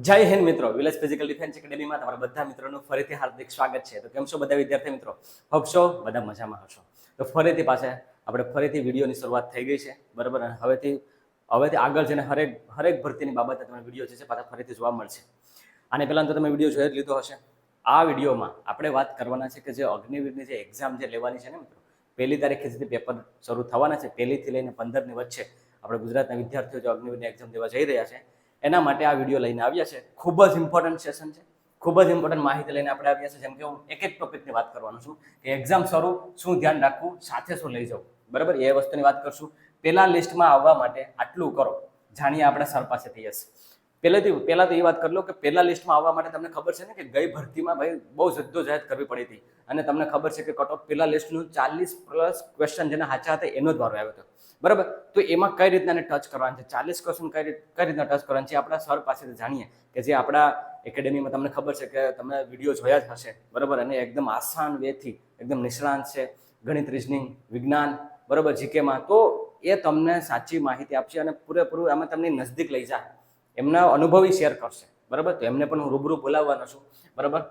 જય હિન્દ મિત્રો, village physical defence એકેડેમીમાં તમારા બધા મિત્રોનું ફરીથી હાર્દિક સ્વાગત છે. તો કેમ છો બધા વિદ્યાર્થી મિત્રો? હોપ છો બધા મજામાં હશો. તો ફરીથી ફરીથી વિડીયોની શરૂઆત થઈ ગઈ છે, બરાબર. અને હવેથી આગળ જઈને હરેક ભરતીની બાબતે તમને વિડીયો જે છે પાછા ફરીથી જોવા મળશે. આને પહેલાં તો તમે વિડીયો જોઈ જ લીધો હશે. આ વિડીયોમાં આપણે વાત કરવાના છે કે જે અગ્નિવીરની જે એક્ઝામ જે લેવાની છે ને મિત્રો, 1 તારીખે જે પેપર શરૂ થવાના છે, 1 થી લઈને 15ની વચ્ચે આપણે ગુજરાતના વિદ્યાર્થીઓ જે અગ્નિવીરની એક્ઝામ દેવા જઈ રહ્યા છે એના માટે આ વિડીયો લઈને આવ્યા છે. ખૂબ જ ઇમ્પોર્ટન્ટ સેશન છે, ખૂબ જ ઇમ્પોર્ટન્ટ માહિતી લઈને આપણે આવ્યા છે. જેમ કે હું એક ટોપિકની વાત કરવાનો છું કે એક્ઝામ શરૂ શું ધ્યાન રાખવું, સાથે શું લઈ જવું, બરાબર, એ વસ્તુની વાત કરશું. પહેલા લિસ્ટમાં આવવા માટે આટલું કરો, જાણીએ આપણે સર પાસેથી. યસ, પહેલા તો એ વાત કરી લો કે પહેલા લિસ્ટમાં આવવા માટે તમને ખબર છે ને કે ગઈ ભરતીમાં ભાઈ બહુ જદ્દોજહદ કરવી પડી હતી. અને તમને ખબર છે કે કટ ઓફ પહેલા લિસ્ટનું 40+ ક્વેશ્ચન જેના સાચા હતા એનો જ વારો આવ્યો હતો, બરાબર. તો એમાં કઈ રીતના ટચ કરવાનું છે, 40 ક્વેશ્ચન કઈ રીતના ટચ કરવાનું છે આપણા સર પાસેથી જાણીએ, કે જે આપણા એકેડેમીમાં તમને ખબર છે કે તમે વિડીયો જોયા જ હશે, બરાબર. અને એકદમ આસાન વેથી એકદમ નિષ્ણાંત છે, ગણિત, રીઝનિંગ, વિજ્ઞાન, બરાબર, જીકેમાં. તો એ તમને સાચી માહિતી આપશે અને પૂરેપૂરું આમાં તમને નજદીક લઈ જાય, એમના અનુભવી શેર કરશે, બરાબર. તો એમને પણ હું રૂબરૂ બોલાવવાનો છું, બરાબર.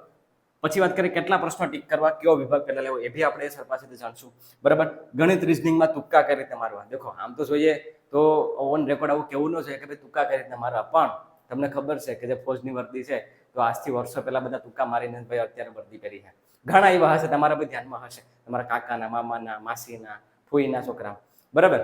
પછી વાત કરીએ કેટલા પ્રશ્નો ટીક કરવા, કયો વિભાગ પહેલા લેવો, એ બી આપણે સર પાસેથી જાણશું, બરાબર. ગણિત, રીઝનિંગમાં તુક્કા કઈ રીતે મારવા. દેખો, આમ તો જોઈએ તો ઓન રેકોર્ડ આવું કેવું ન છે કે ભાઈ તુક્કા કઈ રીતે મારવા, પણ તમને ખબર છે કે જે ફોજની વર્દી છે તો આજથી વર્ષો પહેલા બધા તુક્કા મારીને ભાઈ અત્યારે વર્દી પહેરી છે. ઘણા એવા હશે, તમારા બી ધ્યાનમાં હશે, તમારા કાકાના, મામાના, માસીના, ફૂઈના છોકરા, બરાબર.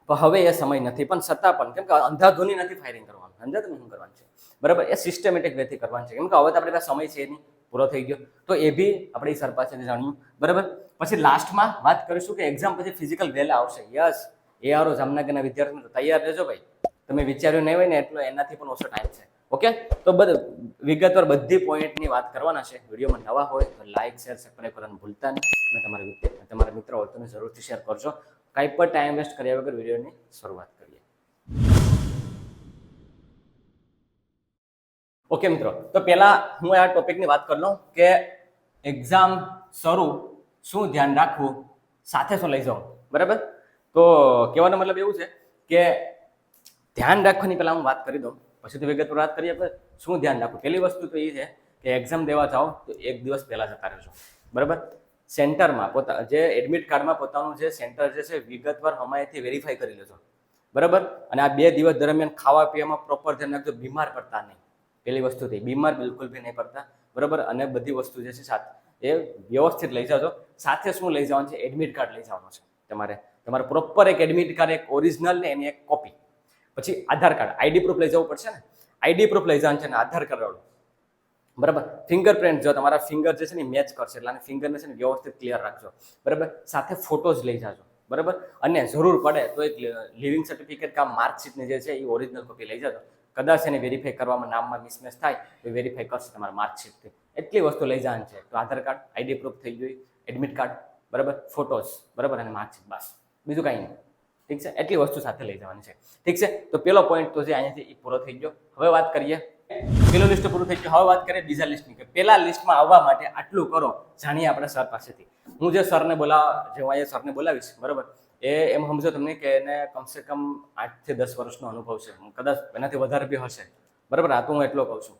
તો હવે એ સમય નથી, પણ છતાં પણ કેમ કે અંધાધૂની નથી ફાયરિંગ કરવાનું, અંધાધૂની શું કરવાનું છે, બરાબર. એ સિસ્ટમેટિક વેથી કરવાનું છે, કેમ કે હવે તો આપણી પાસે સમય છે નહીં, પૂરો થઈ ગયો. તો એ બી આપણે સર પાસેથી જાણ્યું, બરાબર. પછી લાસ્ટમાં વાત કરીશું કે એક્ઝામ પછી ફિઝિકલ વહેલા આવશે. યસ, ARO જામનગરના વિદ્યાર્થીઓ તૈયાર રહેજો ભાઈ. તમે વિચાર્યું નહીં હોય ને એટલો એનાથી પણ ઓછો ટાઈમ છે, ઓકે. તો વિગતવાર બધી પોઈન્ટની વાત કરવાના છે. વિડીયોમાં નવા હોય તો લાઈક, શેર, સબસ્ક્રાઈબ કરવાનું ભૂલતા નહીં. અને તમારા મિત્રો હોય તો જરૂરથી શેર કરજો. કાંઈ પણ ટાઈમ વેસ્ટ કર્યા વગર વિડીયોની શરૂઆત કરીએ. ઓકે મિત્રો, તો પહેલા હું આ ટોપિકની વાત કરી લઉં કે એક્ઝામ શરૂ શું ધ્યાન રાખવું, સાથે શું લઈ જાઉં, બરાબર. તો કહેવાનો મતલબ એવું છે કે ધ્યાન રાખવાની પહેલાં હું વાત કરી દઉં, પછી તો વિગતવાર વાત કરીએ. શું ધ્યાન રાખવું, પહેલી વસ્તુ તો એ છે કે એક્ઝામ દેવા જાઓ તો 1 દિવસ પહેલાં જતા રહેજો, બરાબર. સેન્ટરમાં જે એડમિટ કાર્ડમાં પોતાનું જે સેન્ટર જે છે વિગતવાર હમાયથી વેરીફાઈ કરી લેજો, બરાબર. અને આ 2 દિવસ દરમિયાન ખાવા પીવામાં પ્રોપર ધ્યાન રાખજો, બીમાર પડતા નહીં. પહેલી વસ્તુ થઈ, બીમાર બિલકુલ બી નહીં પડતા, બરાબર. અને બધી વસ્તુ જે છે સાથે એ વ્યવસ્થિત લઈ જાજો. સાથે શું લઈ જવાનું છે, એડમિટ કાર્ડ લઈ જવાનું છે તમારે પ્રોપર એક એડમિટ કાર્ડ, એક ઓરિજિનલ ને એની એક કોપી. પછી આધાર કાર્ડ, આઈડી પ્રૂફ લઈ જવું પડશે ને, આઈડી પ્રૂફ લઈ જવાનું છે ને આધાર કાર્ડ વાળું, બરાબર. ફિંગરપ્રિન્ટ, જો તમારા ફિંગર જે છે ને મેચ કરશે એટલે ફિંગરને છે ને વ્યવસ્થિત ક્લિયર રાખજો, બરાબર. સાથે ફોટોઝ લઈ જાજો, બરાબર. અને જરૂર પડે તો એક લિવિંગ સર્ટિફિકેટ કે માર્કશીટની જે છે એ ઓરિજિનલ કોપી લઈ જાજો. કદાચ એને વેરીફાઈ કરવામાં નામમાં મિસમેચ થાય તો વેરીફાઈ કરશે તમારા માર્કશીટથી. એટલી વસ્તુ લઈ જવાની છે. તો આધાર કાર્ડ, આઈડી પ્રૂફ થઈ ગયું, એડમિટ કાર્ડ, બરાબર, ફોટોઝ, બરાબર, અને માર્કશીટ, બસ, બીજું કાંઈ નહીં, ઠીક છે. એટલી વસ્તુ સાથે લઈ જવાની છે, ઠીક છે. તો પહેલો પોઈન્ટ તો છે અહીંયાથી એ પૂરો થઈ ગયો. હવે વાત કરીએ, પહેલું લિસ્ટ પૂરું થઈ ગયું. હવે વાત કરીએ બીજા લિસ્ટની, કે પહેલા લિસ્ટમાં આવવા માટે આટલું કરો, જાણીએ આપણે સર પાસેથી. હું જે સરને બોલાવીશ, બરાબર, એ એમ સમજો તમને કે એને કમસે કમ 8 થી 10 વર્ષનો અનુભવ છે, કદાચ એનાથી વધારે બી હશે, બરાબર. આ તો હું એટલો કહું છું.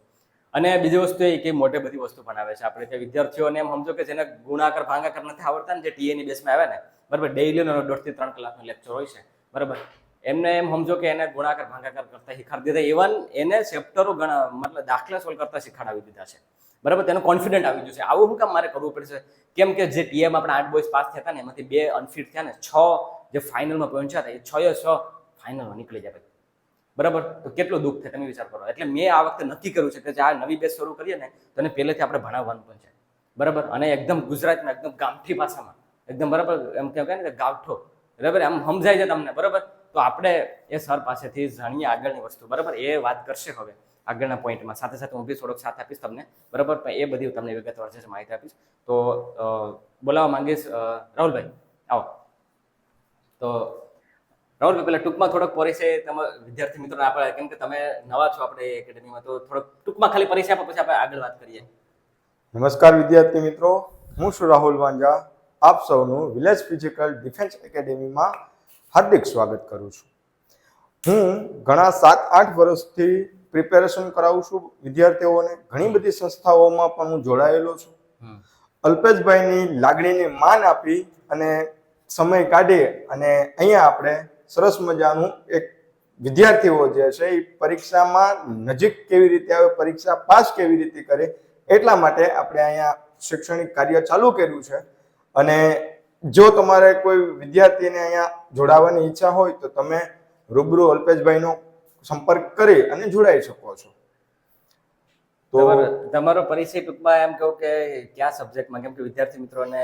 અને બીજી વસ્તુ એ કે મોટે બધી વસ્તુ ભણાવે છે. આપણે તે વિદ્યાર્થીઓને એમ સમજો કે જેને ગુણાકાર ભાગાકાર નથી આવડતા ને, જે ટીએની બેસમાં આવે ને, બરાબર, ડેઈલીનો 2 થી 3 કલાકનો લેક્ચર હોય છે, બરાબર. એમને એમ સમજો કે એને ગુણાકાર ભાગાકાર કરતા શીખવાડી દીધા, ઇવન એને ચેપ્ટરો મતલબ દાખલા સોલ્વ કરતા શીખવાડી દીધા છે, બરાબર. તેનો કોન્ફિડન્ટ આવી ગયું છે. આવું શું કામ મારે કરવું પડશે? કેમ કે જે ટીએમ આપણે 8 બોયઝ પાસ થયા હતા ને, એમાંથી 2 અનફિટ થયા ને, 6 જે ફાઇનલમાં પહોંચ્યા હતા, એ 6 ફાઇનલમાં નીકળી જાય, બરાબર. તો કેટલું દુઃખ થાય તમે વિચાર કરો. એટલે મેં આ વખતે નક્કી કર્યું છે કે આ નવી બેચ શરૂ કરીએ ને તો એને પહેલેથી આપણે ભણાવવાનું પણ છે, બરાબર. અને એકદમ ગુજરાતમાં એકદમ ગામઠી ભાષામાં, એકદમ બરાબર, એમ કહેવાય ને કે ગાવઠો, બરાબર, આમ સમજાય છે તમને, બરાબર. તો આપણે એ સર પાસેથી જાણીએ આગળની વસ્તુ, બરાબર. એ વાત કરશે હવે આગળના પોઈન્ટમાં. સાથે સાથે હું બી થોડોક સાથ આપીશ તમને, બરાબર. પણ એ બધી તમને વિગતવાર છે માહિતી આપીશ. તો બોલાવવા માંગીશ રાહુલભાઈ, આવો. તો રાહુલભાઈ, પહેલા ટૂંકમાં થોડોક પરિચય તમારા વિદ્યાર્થી મિત્રોને આપણે, કેમ કે તમે નવા છો આપણે એકેડેમીમાં, તો થોડોક ટૂંકમાં ખાલી પરિચય આપો, પછી આપણે આગળ વાત કરીએ. નમસ્કાર વિદ્યાર્થી મિત્રો, હું છું રાહુલ વાંજા. આપ સૌનું વિલેજ ફિઝિકલ ડિફેન્સ એકેડેમીમાં હાર્દિક સ્વાગત કરું છું. હું ઘણા 7-8 વર્ષથી પ્રિપેરેશન કરાવું છું વિદ્યાર્થીઓને. ઘણી બધી સંસ્થાઓમાં પણ હું જોડાયેલો છું. અલ્પેશભાઈની લાગણીને માન આપી અને સમય કાઢી અને અહીંયા આપણે સરસ મજાનું એક વિદ્યાર્થીઓ જે છે એ પરીક્ષામાં નજીક કેવી રીતે આવે, પરીક્ષા પાસ કેવી રીતે કરે, એટલા માટે આપણે અહીંયા શૈક્ષણિક કાર્ય ચાલુ કર્યું છે. અને જો તમારે કોઈ વિદ્યાર્થીને અહીંયા જોડાવાની ઈચ્છા હોય તો તમે રૂબરૂ અલ્પેશભાઈનો સંપર્ક કરી અને જોડાઈ શકો છો. તો તમારો પરિચય ટૂંકમાં એમ કહું કે કયા સબ્જેક્ટમાં, કેમ કે વિદ્યાર્થી મિત્રોને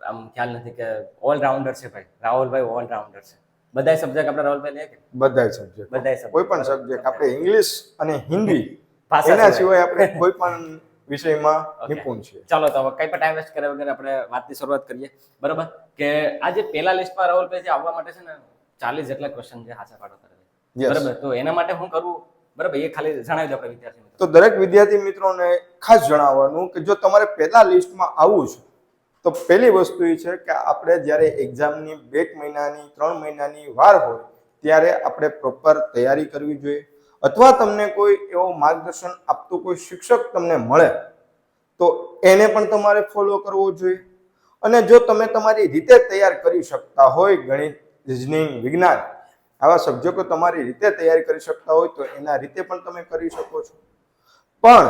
આમ ખ્યાલ નથી કે ઓલરાઉન્ડર છે ભાઈ, રાહુલભાઈ ઓલરાઉન્ડર છે. બધા સબ્જેક્ટ આપણે રાહુલભાઈ લે કે બધા સબ્જેક્ટ, બધા કોઈ પણ સબ્જેક્ટ આપણે ઇંગ્લિશ અને હિન્દી ભાષા એના સિવાય આપણે કોઈ પણ વિષયમાં નિપુણ છીએ. ચાલો તો હવે કઈ પણ ટાઈમ વેસ્ટ કર્યા વગર આપણે વાતની શરૂઆત કરીએ. બરાબર કે આજે પહેલા લિસ્ટમાં રાહુલભાઈ જે આવવા માટે છે ને 40 જેટલા ક્વેશ્ચન છે હાચા પાડો કરે. બરાબર, તો એના માટે હું કરવું, બરાબર, એ ખાલી જણાવી દો આપણે વિદ્યાર્થી મિત્રો. તો દરેક વિદ્યાર્થી મિત્રોને ખાસ જણાવવાનું કે જો તમારે પહેલા લિસ્ટમાં આવવું છે તો પહેલી વસ્તુ એ છે કે આપણે જ્યારે એક્ઝામની 2 મહિનાની 3 મહિનાની વાર હોય ત્યારે આપણે પ્રોપર તૈયારી કરવી જોઈએ. અથવા તમને કોઈ એવો માર્ગદર્શન આપતું કોઈ શિક્ષક તમને મળે તો એને પણ તમારે ફોલો કરવો જોઈએ. અને જો તમે તમારી રીતે તૈયાર કરી શકતા હોય, ગણિત, રિઝનિંગ, વિજ્ઞાન આવા સબ્જેક્ટો તમારી રીતે તૈયારી કરી શકતા હોય તો એના રીતે પણ તમે કરી શકો છો. પણ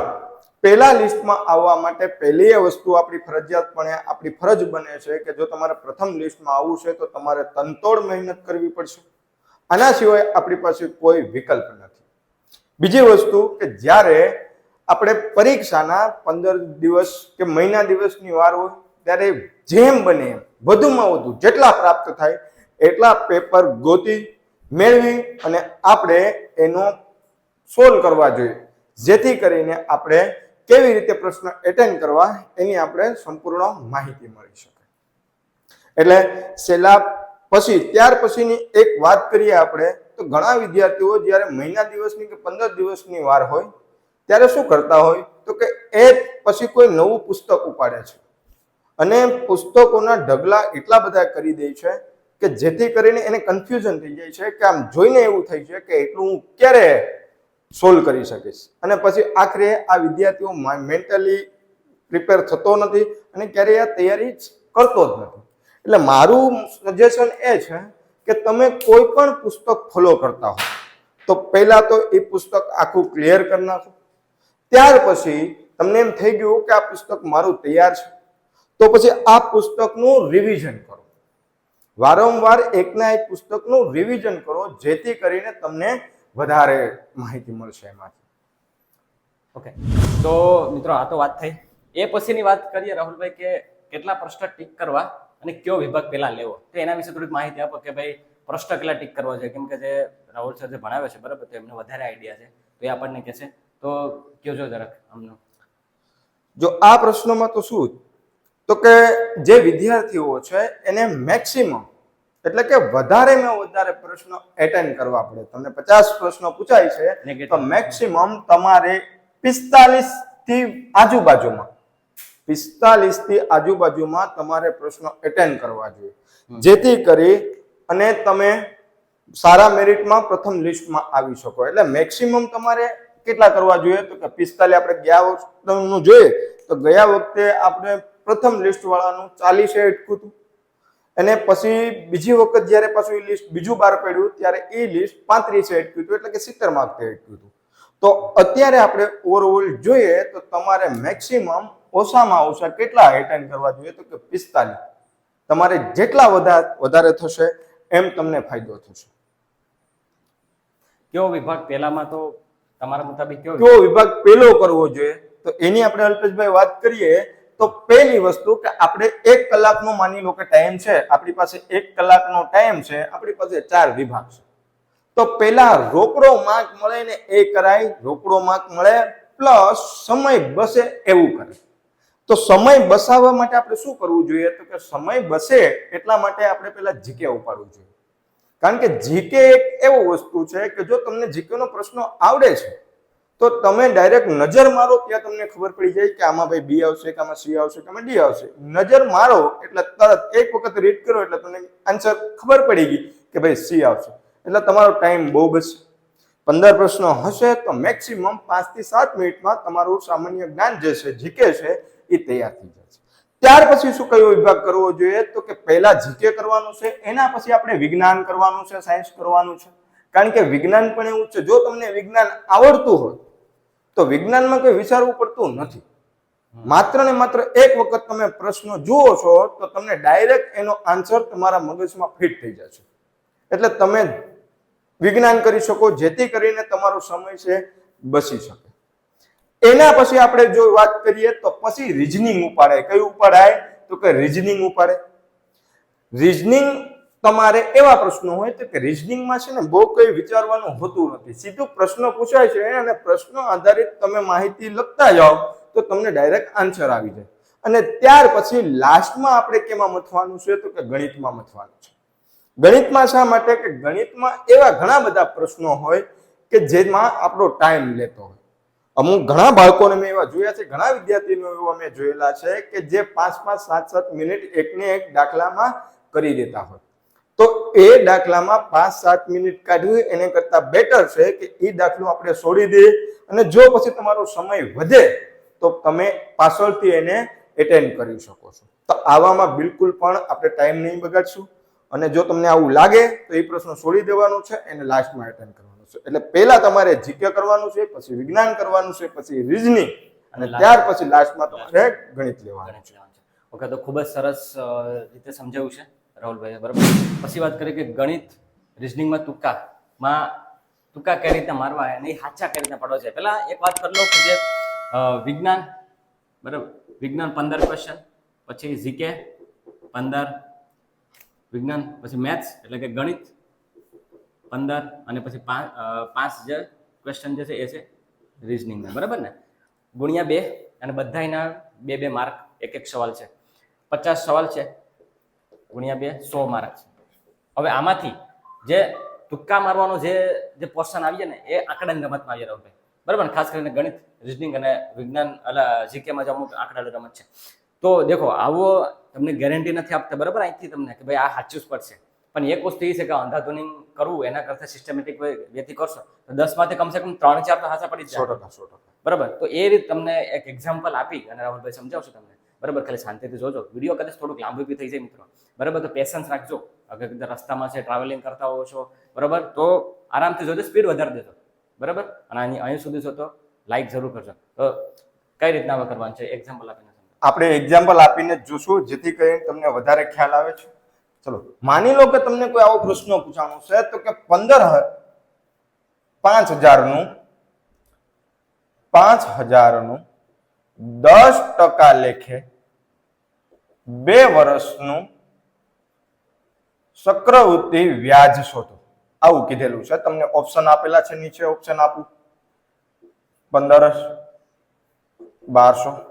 પહેલા લિસ્ટમાં આવવા માટે પહેલી એ વસ્તુ આપણી ફરજિયાતપણે આપણી ફરજ બને છે કે જો તમારે પ્રથમ લિસ્ટમાં આવવું છે તો તમારે તનતોડ મહેનત કરવી પડશે. આના સિવાય આપણી પાસે કોઈ વિકલ્પ નથી. બીજી વસ્તુ કે જ્યારે આપણે પરીક્ષાના 15 દિવસ કે મહિના દિવસની વાર હોય ત્યારે જેમ બને એમ વધુમાં વધુ જેટલા પ્રાપ્ત થાય એટલા પેપર ગોતી મેળવી અને આપણે એનો સોલ્વ કરવા જોઈએ, જેથી કરીને આપણે કેવી રીતે પ્રશ્ન એટેન્ડ કરવા એની આપણે સંપૂર્ણ માહિતી મળી શકે. એટલે છેલ્લા પછી ત્યાર પછીની એક વાત કરીએ આપણે તો ઘણા વિદ્યાર્થીઓ જ્યારે મહિના દિવસની કે 15 દિવસની વાર હોય ત્યારે શું કરતા હોય તો કે એ પછી કોઈ નવું પુસ્તક ઉપાડે છે અને પુસ્તકોના ઢગલા એટલા બધા કરી દે છે કે જેથી કરીને એને કન્ફ્યુઝન થઈ જાય છે કે આમ જોઈને એવું થઈ છે કે એટલું હું ક્યારે સોલ્વ કરી શકીશ. અને પછી આખરે આ વિદ્યાર્થીઓ મેન્ટલી પ્રિપેર થતો નથી અને ક્યારેય આ તૈયારી કરતો જ નથી. એટલે મારું સજેશન એ છે કે તમે કોઈ પણ પુસ્તક ફોલો કરતા હો તો પહેલા તો એ પુસ્તક આખું ક્લિયર કરી નાખો. ત્યાર પછી તમને એમ થઈ ગયું કે આ પુસ્તક મારું તૈયાર છે તો પછી આ પુસ્તકનું રિવિઝન કરો. વારંવાર એકના એક પુસ્તકનું રિવિઝન કરો જેથી કરીને તમને વધારે માહિતી મળશે એમાંથી. ઓકે, તો મિત્રો આ તો વાત થઈ. એ પછીની વાત કરીએ રાહુલભાઈ કે કેટલા પ્રશ્ન ટીક કરવા અને કયો વિભાગ પહેલા લેવો, તો એના વિશે થોડીક માહિતી આપો કે ભાઈ પ્રશ્ન કેટલા ટીક કરવા જોઈએ, કેમ કે જે રાહુલ સર જે ભણાવે છે બરાબર તો એમને વધારે આઈડિયા છે તો એ આપણને કહેશે, તો કયો જો જરાક અમને. જો આ પ્રશ્નમાં તો શું તો કે જે વિદ્યાર્થીઓ છે એને મેક્સિમમ એટલે કે વધારેમાં વધારે પ્રશ્નો એટેન્ડ કરવા પડે. તમને 50 પ્રશ્નો પૂછાય છે તો મેક્સિમમ તમારે 45 થી આજુબાજુમાં 45 થી આજુબાજુમાં તમારે પ્રશ્નો એટેન્ડ કરવા જોઈએ, જેથી કરી અને તમે સારા મેરિટમાં પ્રથમ લિસ્ટમાં આવી શકો. એટલે મેક્સિમમ તમારે કેટલા કરવા જોઈએ તો કે 45. આપણે ગયા વખતનું જોઈએ તો ગયા વખતે આપણે પ્રથમ લિસ્ટ વાળાનું 40 અટક્યું હતું અને પછી બીજી વખત જ્યારે પાછું એ લિસ્ટ બીજું બહાર પડ્યું ત્યારે એ લિસ્ટ 35 અટક્યું હતું, એટલે કે 70 માર્ક અટક્યું હતું. તો અત્યારે આપણે ઓવરઓલ જોઈએ તો તમારે મેક્સિમમ ઓછામાં ઓછા કેટલા એટેન્ડ કરવા જોઈએ તો કે 45. તમારે જેટલા વધારે થશે એમ તમને ફાયદો થશે. કયો વિભાગ પહેલામાં તો તમારા મુતાબિક કયો વિભાગ પહેલો કરવો જોઈએ તો એની આપણે અલ્પેશભાઈ વાત કરીએ તો પહેલી વસ્તુ કે આપણે 1 કલાકનો માની લો કે ટાઈમ છે, આપણી પાસે 1 કલાકનો ટાઈમ છે, આપણી પાસે 4 વિભાગ છે તો પહેલા રોકડો માર્ક મળે ને એ કરાય. રોકડો માર્ક મળે પ્લસ સમય બસે એવું કરે. તો સમય બસાવવા માટે આપણે શું કરવું જોઈએ તો કે સમય બસે એટલા માટે આપણે પહેલા જીકે ઉપાડવું જોઈએ. કારણ કે જીકે એક એવું વસ્તુ છે કે જો તમને જીકે નો પ્રશ્ન આવડે છે તો તમે ડાયરેક્ટ નજર મારો ત્યાં તમને ખબર પડી જાય કે આમાં ભાઈ બી આવશે કે આમાં સી આવશે કે આમાં ડી આવશે. નજર મારો એટલે તરત એક વખત રીડ કરો એટલે તમને આન્સર ખબર પડી ગઈ કે ભાઈ સી આવશે, એટલે તમારો ટાઈમ બહુ બચશે. 15 પ્રશ્નો હશે તો મેક્સિમમ 5 થી 7 મિનિટમાં તમારું સામાન્ય જ્ઞાન જે છે જીકે છે એ તૈયાર થઈ જશે. ત્યાર પછી શું કયો વિભાગ કરવો જોઈએ તો કે પહેલા જીકે કરવાનું છે, એના પછી આપણે વિજ્ઞાન કરવાનું છે, સાયન્સ કરવાનું છે. કારણ કે વિજ્ઞાન પણ એવું છે, જો તમને વિજ્ઞાન આવડતું હોય તો વિજ્ઞાનમાં કોઈ વિચારવું પડતું નથી. માત્ર ને માત્ર એક વખત તમે પ્રશ્ન જુઓ છો તો તમને ડાયરેક્ટ એનો આન્સર તમારા મગજમાં ફિટ થઈ જશે. એટલે તમે વિજ્ઞાન કરી શકો, જેથી કરીને તમારો સમય છે બચી શકે. એના પછી આપણે જો વાત કરીએ તો પછી રીઝનિંગ ઉપાડાય. કયું ઉપાડાય તો કે રીઝનિંગ ઉપાડે. રીઝનિંગ તમારે એવા પ્રશ્નો હોય તો કે રીઝનિંગમાં છે ને બહુ કઈ વિચારવાનું હોતું નથી. સીધું પ્રશ્ન પૂછાય છે અને પ્રશ્ન આધારિત તમે માહિતી લખતા જાઓ તો તમને ડાયરેક્ટ આન્સર આવી જાય. અને ત્યાર પછી લાસ્ટમાં આપણે કેમાં મથવાનું છે તો કે ગણિતમાં મથવાનું છે. ગણિતમાં શા માટે કે ગણિતમાં એવા ઘણા બધા પ્રશ્નો હોય કે જેમાં આપણો ટાઈમ લેતો હોય. અમુક ઘણા બાળકોને મેં એવા જોયા છે, ઘણા વિદ્યાર્થીઓ એવા મેં જોયેલા છે કે જે 5-5, 7-7 મિનિટ એકને એક દાખલામાં કરી દેતા હોય. તો એ દાખલામાં 5-7 મિનિટ કાઢવી એને કરતા બેટર છે કે એ દાખલો આપણે છોડી દઈએ અને જો પછી તમારો સમય વધે તો તમે પાછળથી એને એટેન્ડ કરી શકો છો. તો આવામાં બિલકુલ પણ આપણે ટાઈમ નહીં બગાડશું. અને જો તમને આવું લાગે તો એ પ્રશ્ન છોડી દેવાનો છે, એને લાસ્ટમાં એટેન્ડ કરવાનો છે. એટલે પહેલા તમારે જીકે કરવાનું છે, પછી વિજ્ઞાન કરવાનું છે, પછી રીઝનિંગ અને ત્યાર પછી લાસ્ટમાં તમારે ગણિત લેવાનું છે. ઓકે, તો ખૂબ જ સરસ રીતે સમજાવ્યું છે રાહુલભાઈ, બરાબર. પછી વાત કરીએ કે ગણિત રીઝનિંગમાં તુક્કા કઈ રીતે મારવા અને હાચા કઈ રીતે પડવા છે. પહેલા એક વાત કરી લો કે જે વિજ્ઞાન, બરાબર, વિજ્ઞાન 15 ક્વેશ્ચન, પછી જીકે 15 વિજ્ઞાન, પછી મેથ્સ એટલે કે ગણિત 15 અને પછી 5 જે ક્વેશ્ચન જે છે એ છે રીઝનિંગના, બરાબર ને, ગુણ્યા 2 અને બધાના 2-2 માર્ક, એક સવાલ છે, 50 સવાલ છે, ગુણ્યા 2 100 માર્ક છે. હવે આમાંથી જે તુક્કા મારવાનો જે પોર્શન આવી જાય ને એ આંકડાની રમતમાં આવી રહ્યો ભાઈ, બરાબર ને. ખાસ કરીને ગણિત, રીઝનિંગ અને વિજ્ઞાન જીકેમાં જે અમુક આંકડાની રમત છે. તો દેખો, આવો તમને ગેરંટી નથી આપતા, બરાબર, અહીંથી તમને કે ભાઈ આ સાચું જ પડશે. પણ એક વસ્તુ એ છે કે અંધાધુની કરવું એના કરતાં સિસ્ટમેટિક વ્યક્તિ કરશો તો 10 માંથી કમસે કમ 3-4 તો હાચા પડી જ જાય. 100%. બરાબર. તો એ રીતે તમને એક એક્ઝામ્પલ આપી અને રાહુલભાઈ સમજાવશો તમને, બરાબર. ખાલી શાંતિથી જોજો. વિડીયો કદાચ થોડુંક લાંબુ બી થઈ જાય મિત્રો, બરાબર. તો પેશન્સ રાખજો. અગર રસ્તામાં છે, ટ્રાવેલિંગ કરતા હો છો, બરાબર, તો આરામથી જોજો, સ્પીડ વધારી દેજો, બરાબર. અને અહીં સુધી છો તો લાઈક જરૂર કરજો. તો કઈ રીતના હવે કરવાનું છે એક્ઝામ્પલ આપીને આપણે એક્ઝામ્પલ આપીને જોશું જેથી કરીને તમને વધારે ખ્યાલ આવે છે. ચલો, માની લો કે તમને કોઈ આવો પ્રશ્ન પૂછવાનો છે તો કે 5000નું 10% લેખે 2 વર્ષનું ચક્રવૃદ્ધિ વ્યાજ શોધો. આવું કીધેલું છે. તમને ઓપ્શન આપેલા છે, નીચે ઓપ્શન આપું. 1500, 1200,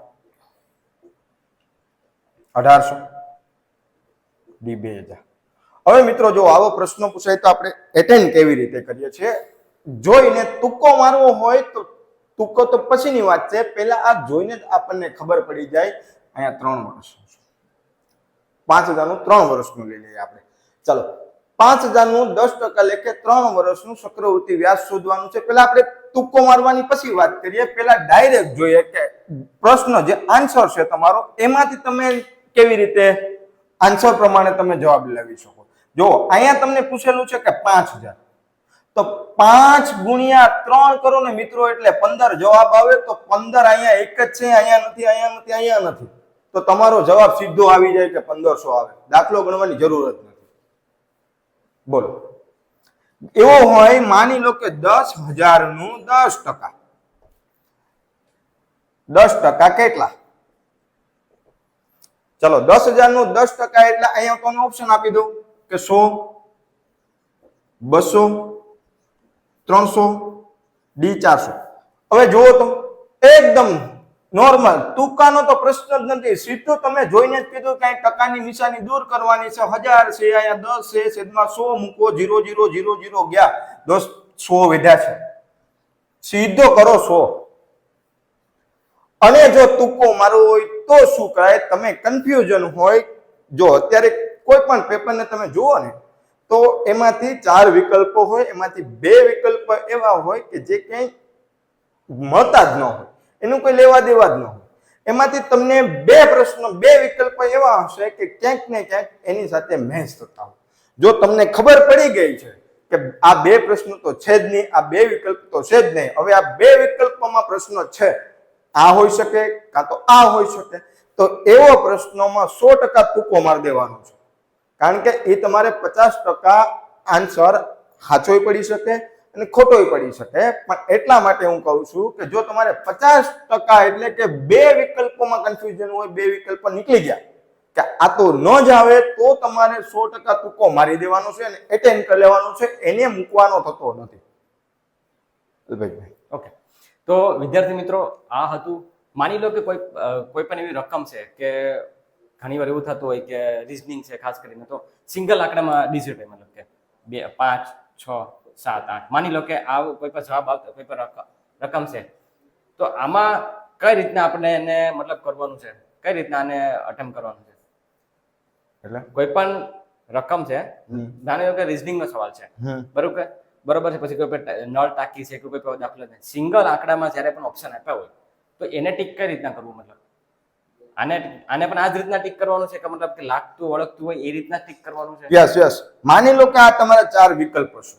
1800, 2000. હવે મિત્રો, જો આવો પ્રશ્ન પૂછાય તો આપણે એટેન્ડ કેવી રીતે કરીએ છીએ જોઈને. તુક્કો મારવો હોય તો તુક્કો તો પછીની વાત છે, પહેલા આ જોઈને જ આપણને ખબર પડી જાય. અહીંયા 3 વર્ષ, 5000નું 3 વર્ષનું લઈ લઈએ આપણે. ચાલો, 5000નું 10% લેખે 3 વર્ષનું ચક્રવૃદ્ધિ વ્યાજ શોધવાનું છે. પહેલા આપણે તુક્કો મારવાની પછી વાત કરીએ. પહેલા ડાયરેક્ટ જોઈએ કે પ્રશ્ન જે આન્સર છે તમારો એમાંથી તમે કેવી રીતે આન્સર પ્રમાણે તમે જવાબ લાવી શકો. જો અહીંયા તમને પૂછેલું છે કે 5000, તો 5 ગુણ્યા 3 કરો ને મિત્રો એટલે 15 જવાબ આવે. તો 15 અહીંયા એક જ છે, અહીંયા નથી, અહીંયા નથી, અહીંયા નથી. તો તમારો જવાબ સીધો આવી જાય કે 1500 આવે. દાખલો ગણવાની જરૂર જ નથી. બોલો, એવો હોય, માની લો કે 10000નું 10%. 10% કેટલા? ચલો, 10000નું 10% એટલે અહીંયા તમને ઓપ્શન આપી દઉં કે 100, 200, 300, D400. હવે જુઓ તો એકદમ નોર્મલ, તુક્કાનો તો પ્રશ્ન જ નથી. સીધું તમે જોઈને જ કીધું કે ટકાની નિશાની દૂર કરવાની છે. 1000 છે, અહીંયા 10 છે, છેદમાં 100 મૂકો, 0 0 0 0 ગયા, 100 વધ્યા છે. સીધો કરો 100. અને જો તુક્કો મારવો હોય તો શું કરાય? તમે કન્ફ્યુઝન હોય, જો અત્યારે કોઈ પણ પેપરને તમે જુઓ ને તો એમાંથી 4 વિકલ્પો હોય, એમાંથી 2 વિકલ્પ એવા હોય કે જે ક્યાંય મળતા જ ન હોય, એનું કોઈ લેવા દેવા જ ન હોય. એમાંથી તમને 2 પ્રશ્નો, 2 વિકલ્પ એવા હશે કે ક્યાંક ને ક્યાંક એની સાથે મેચ થતા હોય. જો તમને ખબર પડી ગઈ છે કે આ 2 પ્રશ્નો તો છે જ નહીં, આ 2 વિકલ્પ તો છે જ નહીં, હવે આ 2 વિકલ્પોમાં પ્રશ્નો છે, આ હોઈ શકે કાં તો આ હોઈ શકે, તો એવો પ્રશ્નોમાં 100% તુક્કો મારી દેવાનો છે. કારણ કે એ તમારે 50% આન્સર સાચોય પડી શકે અને ખોટોય પડી શકે. પણ એટલા માટે હું કહું છું કે જો તમારે 50% એટલે કે 2 વિકલ્પોમાં કન્ફ્યુઝન હોય, 2 વિકલ્પ નીકળી ગયા કે આ તો ન જ આવે, તો તમારે 100% તુક્કો મારી દેવાનો છે અને એટેન્ડ કરી લેવાનો છે, એને મૂકવાનો થતો નથી. ઓકે, તો વિદ્યાર્થી મિત્રો, આ હતું. માની લો કે કોઈ પણ એવી રકમ છે કે ઘણી વાર એવું થતું હોય કે રીઝનિંગ છે ખાસ કરીને, તો સિંગલ આંકડામાં ડિજિટ હોય, મતલબ કે 2, 5, 6, 7, 8. માની લો કે આ કોઈ પણ જવાબ આવતો, કોઈ પણ રકમ છે, તો આમાં કઈ રીતના આપણે એને મતલબ કરવાનું છે, કઈ રીતના આને અટેમ્પ્ટ કરવાનું છે? એટલે કોઈ પણ રકમ છે, માની લો કે રીઝનિંગ નો સવાલ છે, બરોબર છે, પછી કોઈ પણ નળ ટાંકી છે, કોઈ પણ દાખલો છે, સિંગલ આંકડામાં જ્યારે પણ ઓપ્શન આપ્યા હોય તો એને ટીક કઈ રીતના કરવું? મતલબ આને પણ આ જ રીતના ટીક કરવાનું છે કે મતલબ કે લાગતું ઓળખતું હોય એ રીતના ટીક કરવાનું છે? યસ. માની લો કે આ તમારા 4 વિકલ્પો છે.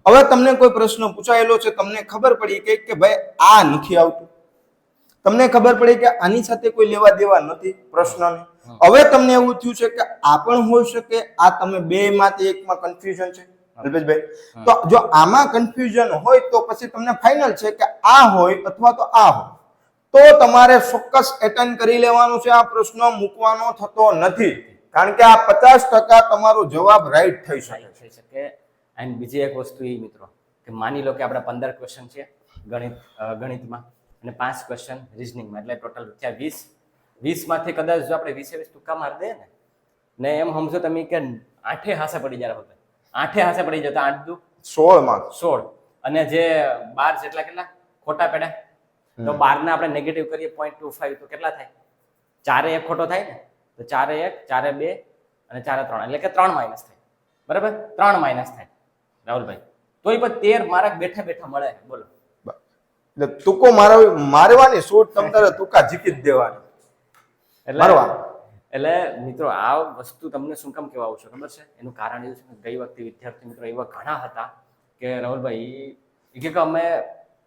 હવે તમને કોઈ પ્રશ્ન પૂછાયેલો છે, તમને ખબર પડી કે ભાઈ આ નથી આવતું, તમને ખબર પડી કે આની સાથે કોઈ લેવા દેવા નથી પ્રશ્નને. હવે તમને એવું થયું છે કે આ પણ હોઈ શકે, આ તમે 2 માંથી એકમાં કન્ફ્યુઝન છે અલ્પેશભાઈ. તો જો આમાં કન્ફ્યુઝન હોય તો પછી તમને ફાઇનલ છે કે આ હોય અથવા તો આ હોય, તો તમારે ચોક્કસ એટેન્ડ કરી લેવાનું છે. આ પ્રશ્ન મૂકવાનો થતો નથી, કારણ કે આ 50% તમારો જવાબ રાઈટ થઈ શકે. એન્ડ બીજી એક વસ્તુ એ મિત્રો કે માની લો કે આપણે 15 ક્વેશ્ચન છે ગણિતમાં અને 5 ક્વેશ્ચન રીઝનિંગમાં, એટલે ટોટલ થયા 20. 20 માંથી કદાચ જો આપણે 20 ટૂંકા માર દે ને એમ સમજો તમે કે 8 હાસે પડી જાય, 8 હાસે પડી જાય તો 8 દુ 16 માર્ક, 16. અને જે 12 જેટલા કેટલા ખોટા પડ્યા, તો 12 ને આપણે નેગેટિવ કરીએ 0.25 તો કેટલા થાય? 4 1 ખોટો થાય ને, તો 4 1, 4 2 અને 4 3, એટલે કે 3 માઇનસ થાય. બરાબર, 3 માઇનસ થાય રાહુલભાઈ. તોય પણ 13 માર્ક બેઠા બેઠા મળે. બોલો, એટલે તુક્કો મારવાની છૂટ તમને તુક્કા જીકી જ દેવાની. એટલે મિત્રો આ વસ્તુ તમને શું કામ કહેવા આવું છું ખબર છે? એનું કારણ એવું છે કે ગઈ વખતે વિદ્યાર્થી મિત્રો એવા ઘણા હતા કે રાહુલભાઈ કે અમે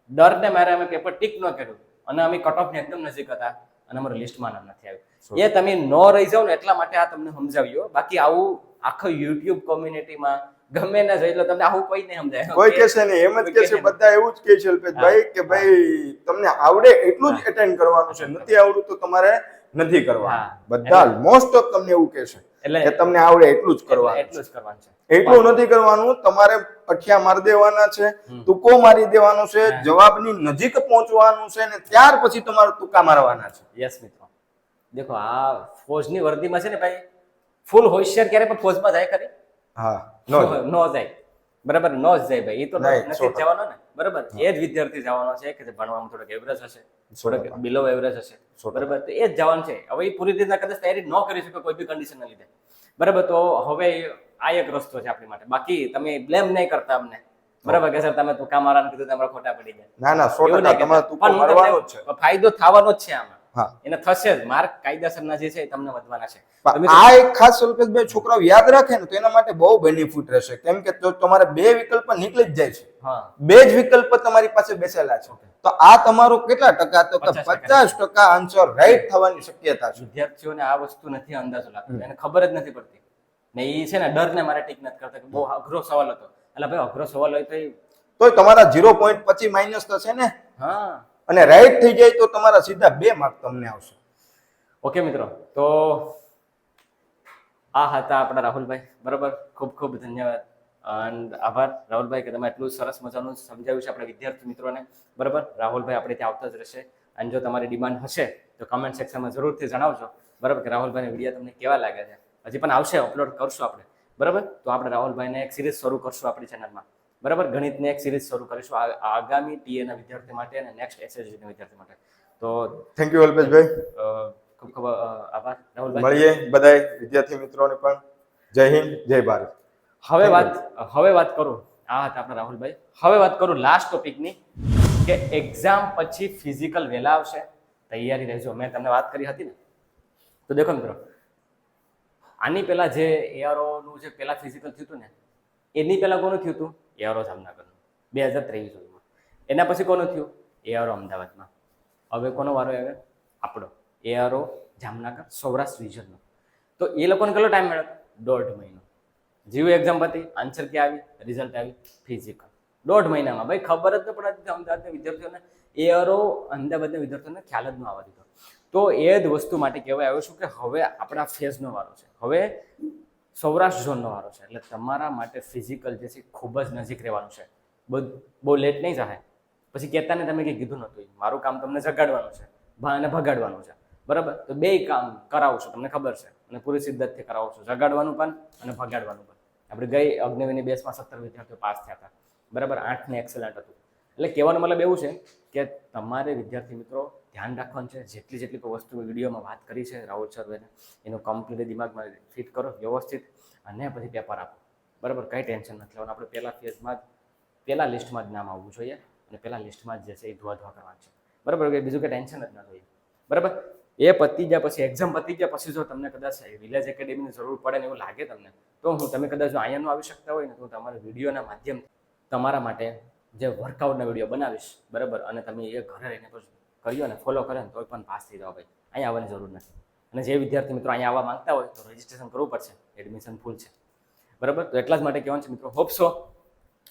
ડરને મારે અમે પેપર ટીક ન કર્યું અને અમે કટ ઓફ ની એકદમ નજીક હતા અને અમારું લિસ્ટમાં નામ નથી આવ્યું. એ તમે ન રહી જાવ ને એટલા માટે આ તમને સમજાવ્યો. બાકી આવું આખો યુટ્યુબ કોમ્યુનિટીમાં ગમે ના જોઈ લો, તમને આવું કોઈ નહીં સમજાય. કોઈ કહેશે નહીં, એમ જ કહેશે, બધા એવું જ કહે છે અલ્પેશભાઈ કે ભાઈ તમને આવડે એટલું જ એટેન્ડ કરવાનું છે, નથી આવડું તો તમારે નથી કરવાનું. બધા મોસ્ટ ઓફ તમને એવું કહેશે કે તમને આવડે એટલું જ કરવાનું છે. એટલું નથી કરવાનું, તમારે અઠિયા મારી દેવાના છે, તુક્કો મારી દેવાનો છે, જવાબની નજીક પહોંચવાનું છે અને ત્યાર પછી તમારે તુક્કા મારવાના છે. યસ મિત્રો, દેખો આ ફોજની વર્દીમાં છે ને ભાઈ, ફૂલ હોશિયાર ક્યારે પણ ફોજમાં જાય ખરી? હા, નો જાય. બરાબર, નો જ જાય ભાઈ, એ તો નથી જવાનો ને. બરાબર, એ જ વિદ્યાર્થી જવાનો છે કે ભણવામાં થોડોક એવરેજ હશે, થોડોક બિલો એવરેજ હશે. બરાબર, તો એ જ જવાનું છે. હવે એ પૂરી રીતના કદાચ તૈયારી ન કરી શકે કોઈ બી કન્ડિશન ના લીધે. બરાબર, તો હવે આ એક રસ્તો છે આપણી માટે. બાકી તમે બ્લેમ નહીં કરતા અમને, બરાબર કે સર તમે તુક્કા મારવાનું કીધું તમારે ખોટા પડી જાય. ના 100% તમારે તુક્કો મારવાનો જ છે. ફાયદો થવાનો જ છે આમાં. એને થશે જ, માર્ક કાયદેસરના જે છે તમને વધવાના છે. આ એક ખાસ અલ્પેશભાઈ છોકરાઓ યાદ રાખે ને તો એના માટે બહુ બેનિફિટ રહેશે. કેમ કે જો તમારે 2 વિકલ્પ નીકળી જ જાય છે, 2 જ વિકલ્પ તમારી પાસે બેસેલા છે, તો આ તમારો કેટલા ટકા? તો 50% આન્સર રાઈટ થવાની શક્યતા છે. વિદ્યાર્થીઓને આ વસ્તુ નથી અંદાજો લાગતો, એને ખબર જ નથી પડતી ને. એ છે ને ડરને મારે ટીક નથી કરતા કે બહુ અઘરો સવાલ હતો. એટલે ભાઈ અઘરો સવાલ હોય તો તમારા 0.25 માઇનસ થશે ને. હા, અને રાઈટ થઈ જાય તો તમારા સીધા 2 માર્ક તમને આવશે. ઓકે મિત્રો, તો આ હતા આપણા રાહુલભાઈ. બરાબર, ખૂબ ખૂબ ધન્યવાદ અને આભાર રાહુલભાઈ કે તમે એટલું સરસ મજાનું સમજાવ્યું છે આપણા વિદ્યાર્થી મિત્રોને. બરાબર, રાહુલભાઈ આપણે ત્યાં આવતા જ રહેશે. અને જો તમારી ડિમાન્ડ હશે તો કમેન્ટ સેક્શનમાં જરૂરથી જણાવજો. બરાબર, કે રાહુલભાઈના વિડીયો તમને કેવા લાગે છે. હજી પણ આવશે, અપલોડ કરશું આપણે. બરાબર, તો આપણે રાહુલભાઈને એક સિરીઝ શરૂ કરશું આપણી ચેનલમાં. બરાબર, ગણિતની એક સિરીઝ શરૂ કરીશું આગામી ટીએના વિદ્યાર્થી માટે અને નેક્સ્ટ એસએસજીના વિદ્યાર્થી માટે. તો થેન્ક યુ અલ્પેશભાઈ, ખૂબ ખૂબ આભાર રાહુલભાઈ. મળીએ બધાય વિદ્યાર્થી મિત્રોને પણ. જય હિન્દ, જય ભારત. હવે વાત કરું, આ હતા આપણા રાહુલભાઈ. હવે વાત કરું લાસ્ટ ટોપિકની, કે એક્ઝામ પછી ફિઝિકલ વહેલા આવશે, તૈયારી રહેજો. મેં તમને વાત કરી હતી ને, તો દેખો મિત્રો, આની પહેલા જે એઆરઓનું જે પહેલા ફિઝિકલ થયું હતું ને, એની પહેલા કોનું થયું હતું? એઆરઓ જામનગરનું 2023. એના પછી કોનું થયું? એઆરઓ અમદાવાદમાં. હવે કોનો વારો આવે? આપણો એઆરઓ જામનગર સૌરાષ્ટ્ર રિજનનો. તો એ લોકોને કેટલો ટાઈમ મળ્યો? 1.5 મહિનો. જેવું એક્ઝામ પતી, આન્સર ક્યાં આવી? રિઝલ્ટ આવી ફિઝિકલ. 1.5 મહિનામાં. ભાઈ ખબર જ ન પડતી અમદાવાદના વિદ્યાર્થીઓને, એઆરઓ અમદાવાદના વિદ્યાર્થીઓને ખ્યાલ જ ન આવવા દીધો. તો એ જ વસ્તુ માટે કહેવાય આવ્યું છું કે હવે આપણા ફેઝનો વારો છે, હવે સૌરાષ્ટ્ર ઝોનનો વારો છે. એટલે તમારા માટે ફિઝિકલ જે છે ખૂબ જ નજીક રહેવાનું છે. બહુ લેટ નહીં જાય. પછી કહેતા ને તમે કંઈ કીધું નહોતું, મારું કામ તમને જગાડવાનું છે અને ભગાડવાનું છે, બરાબર? તો બે કામ કરાવું છું, તમને ખબર છે, અને પૂરી શિદ્દતથી કરાવું છું, જગાડવાનું પણ અને ભગાડવાનું પણ. આપણે ગઈ અગ્નિવીરની બેચમાં 17 વિદ્યાર્થીઓ પાસ થયા હતા, બરાબર? 8 ને એક્સેલન્ટ હતું. એટલે કહેવાનો મતલબ એવું છે કે તમારે વિદ્યાર્થી મિત્રો ધ્યાન રાખવાનું છે. જેટલી વસ્તુ વિડીયોમાં વાત કરી છે રાહુલ સરે, એનું કમ્પ્લીટ દિમાગમાં ફિટ કરો વ્યવસ્થિત, અને પછી પેપર આપો, બરાબર? કંઈ ટેન્શન નથી લેવાનું. આપણે પહેલા ફેઝમાં પહેલા લિસ્ટમાં જ નામ આવવું જોઈએ, અને પહેલા લિસ્ટમાં જ જે છે એ ધોવા કરવાનું છે, બરાબર? કે બીજું કંઈ ટેન્શન જ ના જોઈએ, બરાબર? એ પતી ગયા પછી, એક્ઝામ પતી ગયા પછી જો તમને કદાચ વિલેજ એકેડેમીની જરૂર પડે ને એવું લાગે તમને, તો તમે કદાચ જો અહીંયા આવી શકતા હોય ને, તો તમારા વિડીયોના માધ્યમથી તમારા માટે જે વર્કઆઉટના વિડીયો બનાવીશ, બરાબર? અને તમે એ ઘરે રહીને તો કર્યો ને, ફોલો કરે ને, તો પણ પાસ થઈ જાઓ ભાઈ. અહીંયા આવવાની જરૂર નથી. અને જે વિદ્યાર્થી મિત્રો અહીંયા આવવા માંગતા હોય તો રજીસ્ટ્રેશન કરવું પડશે, એડમિશન ફૂલ છે, બરાબર? તો એટલા જ માટે કહેવાનું છે મિત્રો. હોપ સો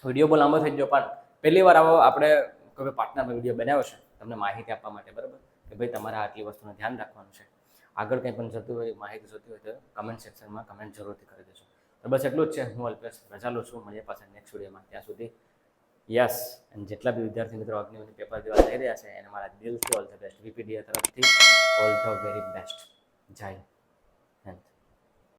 વિડીયો બહુ લાંબો થઈ ગયો, પણ પહેલી વાર આવો આપણે કોઈ પાર્ટનરમાં વિડીયો બનાવ્યો છે તમને માહિતી આપવા માટે, બરાબર? કે ભાઈ તમારે આટલી વસ્તુનું ધ્યાન રાખવાનું છે. આગળ કંઈ પણ જતું હોય, માહિતી જોતી હોય તો કમેન્ટ સેક્શનમાં કમેન્ટ જરૂરથી કરી દેજો. તો બસ એટલું જ છે. હું અલ્પેશ રજા લઉં છું. મળીએ પાછા નેક્સ્ટ વિડીયોમાં. ત્યાં સુધી યસ. અને જેટલા બી વિદ્યાર્થી મિત્રો અગ્નિવીરની પેપર દેવા જઈ રહ્યા છે એને મારા દિલથી ઓલ ધ બેસ્ટ. VPDA તરફથી ઓલ ધ વેરી બેસ્ટ. જય હિન્દ.